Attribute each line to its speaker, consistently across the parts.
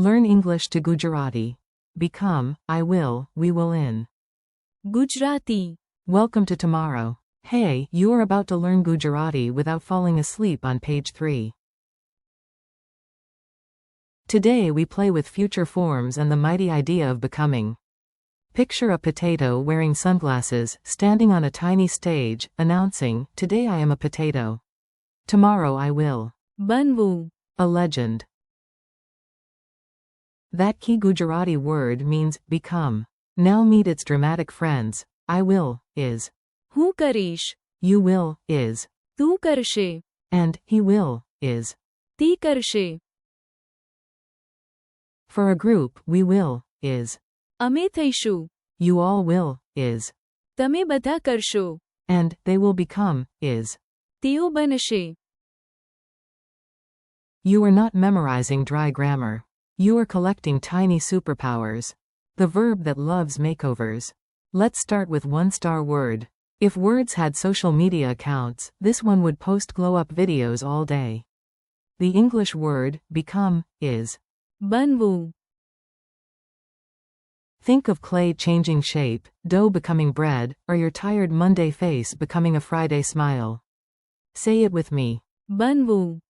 Speaker 1: Learn English to Gujarati. Become, I will, we will in.
Speaker 2: Gujarati.
Speaker 1: Welcome to tomorrow. Hey, you are about to learn Gujarati without falling asleep on page 3. Today we play with future forms and the mighty idea of becoming. Picture a potato wearing sunglasses, standing on a tiny stage, announcing, "Today I am a potato. Tomorrow I will."
Speaker 2: Banvu.
Speaker 1: A legend. That key Gujarati word means become. Now meet its dramatic friends. I will is.
Speaker 2: હું કરીશ.
Speaker 1: You will is.
Speaker 2: તું કરશે.
Speaker 1: And he will is.
Speaker 2: તી કરશે.
Speaker 1: For a group, we will is.
Speaker 2: અમે થઈશું.
Speaker 1: You all will is.
Speaker 2: તમે બધા કરશો.
Speaker 1: And they will become is.
Speaker 2: તેઓ બનશે.
Speaker 1: You are not memorizing dry grammar. You are collecting tiny superpowers. The verb that loves makeovers. Let's start with one-star word. If words had social media accounts, this one would post glow-up videos all day. The English word, become, is.
Speaker 2: બનવું.
Speaker 1: Think of clay changing shape, dough becoming bread, or your tired Monday face becoming a Friday smile. Say it with me.
Speaker 2: બનવું.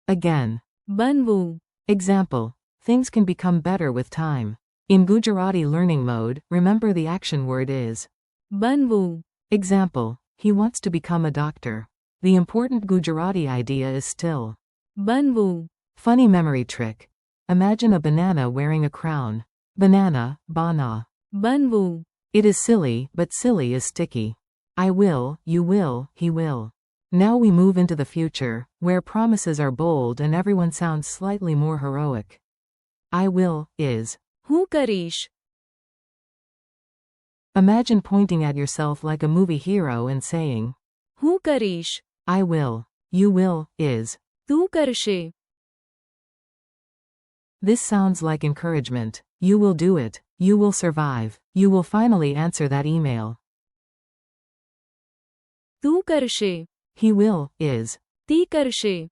Speaker 1: Again.
Speaker 2: બનવું.
Speaker 1: Example. Things can become better with time. In Gujarati learning mode, remember the action word is.
Speaker 2: બનવું.
Speaker 1: Example. He wants to become a doctor. The important Gujarati idea is still.
Speaker 2: બનવું.
Speaker 1: Funny memory trick. Imagine a banana wearing a crown. Banana, bana.
Speaker 2: બનવું.
Speaker 1: It is silly, but silly is sticky. I will, you will, he will. Now we move into the future, where promises are bold and everyone sounds slightly more heroic. I will is.
Speaker 2: હું કરીશ.
Speaker 1: Imagine pointing at yourself like a movie hero and saying,
Speaker 2: હું કરીશ.
Speaker 1: I will, you will, is.
Speaker 2: તું કરશે.
Speaker 1: This sounds like encouragement. You will do it. You will survive. You will finally answer that email.
Speaker 2: તું કરશે.
Speaker 1: He will, is.
Speaker 2: તી કરશે.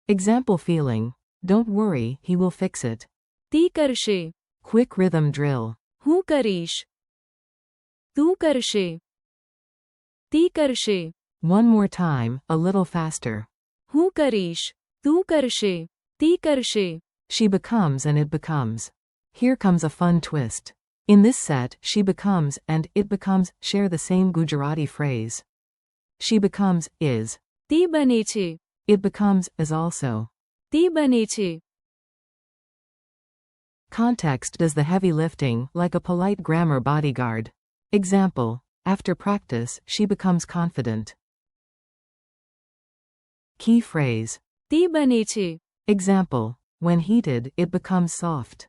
Speaker 1: Example feeling. Don't worry, he will fix it.
Speaker 2: તી કરશે.
Speaker 1: Quick rhythm drill.
Speaker 2: હું કરીશ. તું કરશે. તી કરશે.
Speaker 1: One more time, a little faster.
Speaker 2: હું કરીશ. તું કરશે. તી કરશે.
Speaker 1: She becomes and it becomes. Here comes a fun twist. In this set, she becomes and it becomes share the same Gujarati phrase. She becomes is.
Speaker 2: તી બને છે.
Speaker 1: It becomes is also.
Speaker 2: તી બને છે.
Speaker 1: Context does the heavy lifting, like a polite grammar bodyguard. Example. After practice, she becomes confident. Key phrase.
Speaker 2: તી બને છે.
Speaker 1: Example. When heated, it becomes soft.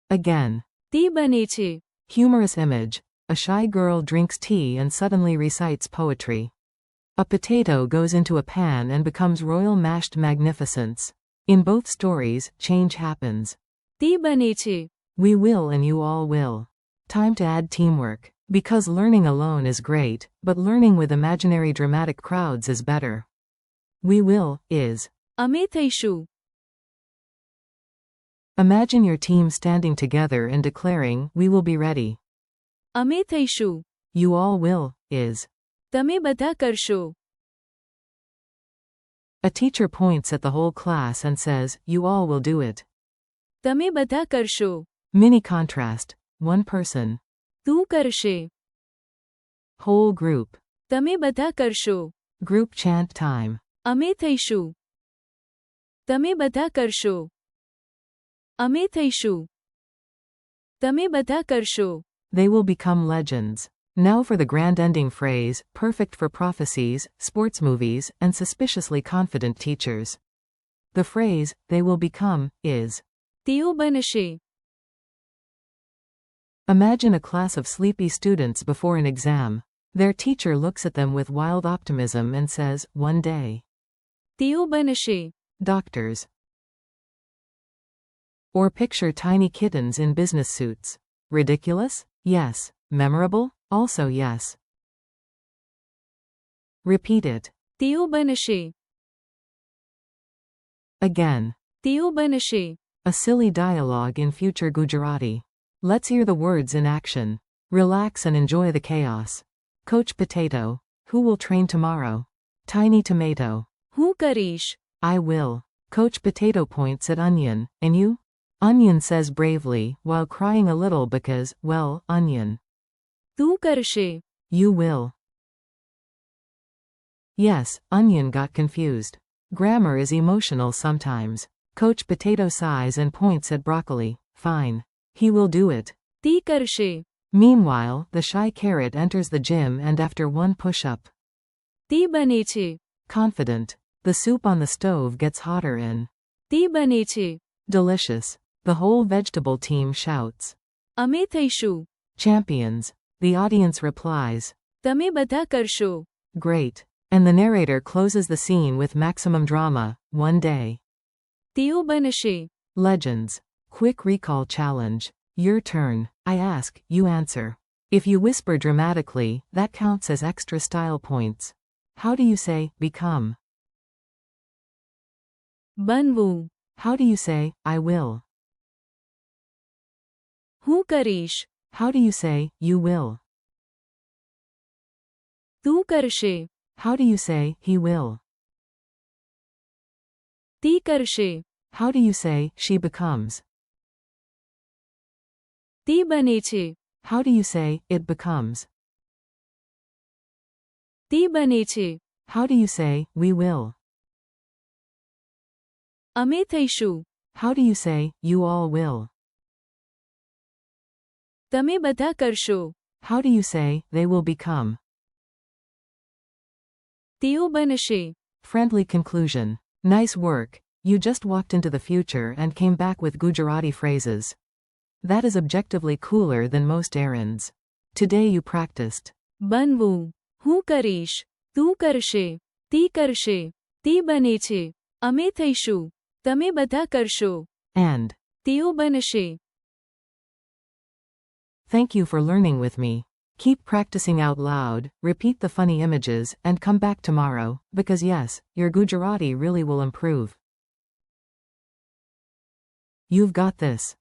Speaker 1: Again.
Speaker 2: તી બને છે.
Speaker 1: Humorous image. A shy girl drinks tea and suddenly recites poetry. A potato goes into a pan and becomes royal mashed magnificence. In both stories, change happens.
Speaker 2: તી બને છે.
Speaker 1: We will and you all will. Time to add teamwork. Because learning alone is great, but learning with imaginary dramatic crowds is better. We will, is.
Speaker 2: અમે થઈશું.
Speaker 1: Imagine your team standing together and declaring, we will be ready.
Speaker 2: અમે થઈશું.
Speaker 1: You all will, is.
Speaker 2: તમે બધા કરશો.
Speaker 1: A teacher points at the whole class and says, you all will do it.
Speaker 2: તમે બધા કરશો.
Speaker 1: Mini contrast. One person.
Speaker 2: તું કરશે.
Speaker 1: Whole group.
Speaker 2: તમે બધા કરશો.
Speaker 1: Group chant time.
Speaker 2: અમે થઈશું. તમે બધા કરશો. અમે થઈશું. તમે બધા કરશો.
Speaker 1: They will become legends. Now for the grand ending phrase, perfect for prophecies, sports movies, and suspiciously confident teachers. The phrase, they will become, is.
Speaker 2: તેઓ બનશે.
Speaker 1: Imagine a class of sleepy students before an exam. Their teacher looks at them with wild optimism and says, one day.
Speaker 2: તેઓ બનશે.
Speaker 1: Doctors. Or picture tiny kittens in business suits. Ridiculous? Yes. Memorable? Also yes. Repeat it.
Speaker 2: તેઓ બનશે.
Speaker 1: Again.
Speaker 2: તેઓ બનશે.
Speaker 1: A silly dialogue in future Gujarati. Let's hear the words in action. Relax and enjoy the chaos. Coach Potato. Who will train tomorrow? Tiny Tomato.
Speaker 2: હું કરીશ.
Speaker 1: I will. Coach Potato points at Onion. And you? Onion says bravely, while crying a little because, well, Onion.
Speaker 2: તું કરશે.
Speaker 1: You will. Yes, Onion got confused. Grammar is emotional sometimes. Coach Potato sighs and points at Broccoli. Fine. He will do it.
Speaker 2: તી કરશે.
Speaker 1: Meanwhile, the shy carrot enters the gym and after one push-up.
Speaker 2: તી બને છે.
Speaker 1: Confident. The soup on the stove gets hotter in.
Speaker 2: તી બને છે.
Speaker 1: Delicious. The whole vegetable team shouts.
Speaker 2: અમે થઈશું.
Speaker 1: Champions. The audience replies.
Speaker 2: તમે બધા કરશો.
Speaker 1: Great. And the narrator closes the scene with maximum drama. One day.
Speaker 2: તેઓ બનશે.
Speaker 1: Legends. Quick recall challenge. Your turn. I ask, you answer. If you whisper dramatically, that counts as extra style points. How do you say, become?
Speaker 2: બનવું.
Speaker 1: How do you say, I will?
Speaker 2: હું કરીશ.
Speaker 1: How do you say, you will?
Speaker 2: તું કરશે.
Speaker 1: How do you say, he will?
Speaker 2: તી કરશે.
Speaker 1: How do you say, she becomes?
Speaker 2: તી બને છે.
Speaker 1: How do you say, it becomes?
Speaker 2: તી બને છે.
Speaker 1: How do you say, we will?
Speaker 2: અમે થઈશું.
Speaker 1: How do you say, you all will?
Speaker 2: તમે બધા કરશો.
Speaker 1: How do you say, they will become?
Speaker 2: તેઓ બનશે.
Speaker 1: Friendly conclusion. Nice work. You just walked into the future and came back with Gujarati phrases. That is objectively cooler than most errands. Today you practiced.
Speaker 2: બનવું. હું કરીશ. તું કરશે. તી કરશે. તી બને છે. અમે થઈશું. તમે બધા કરશો.
Speaker 1: And.
Speaker 2: તેઓ બનશે.
Speaker 1: Thank you for learning with me. Keep practicing out loud, repeat the funny images, and come back tomorrow, because yes, your Gujarati really will improve. You've got this.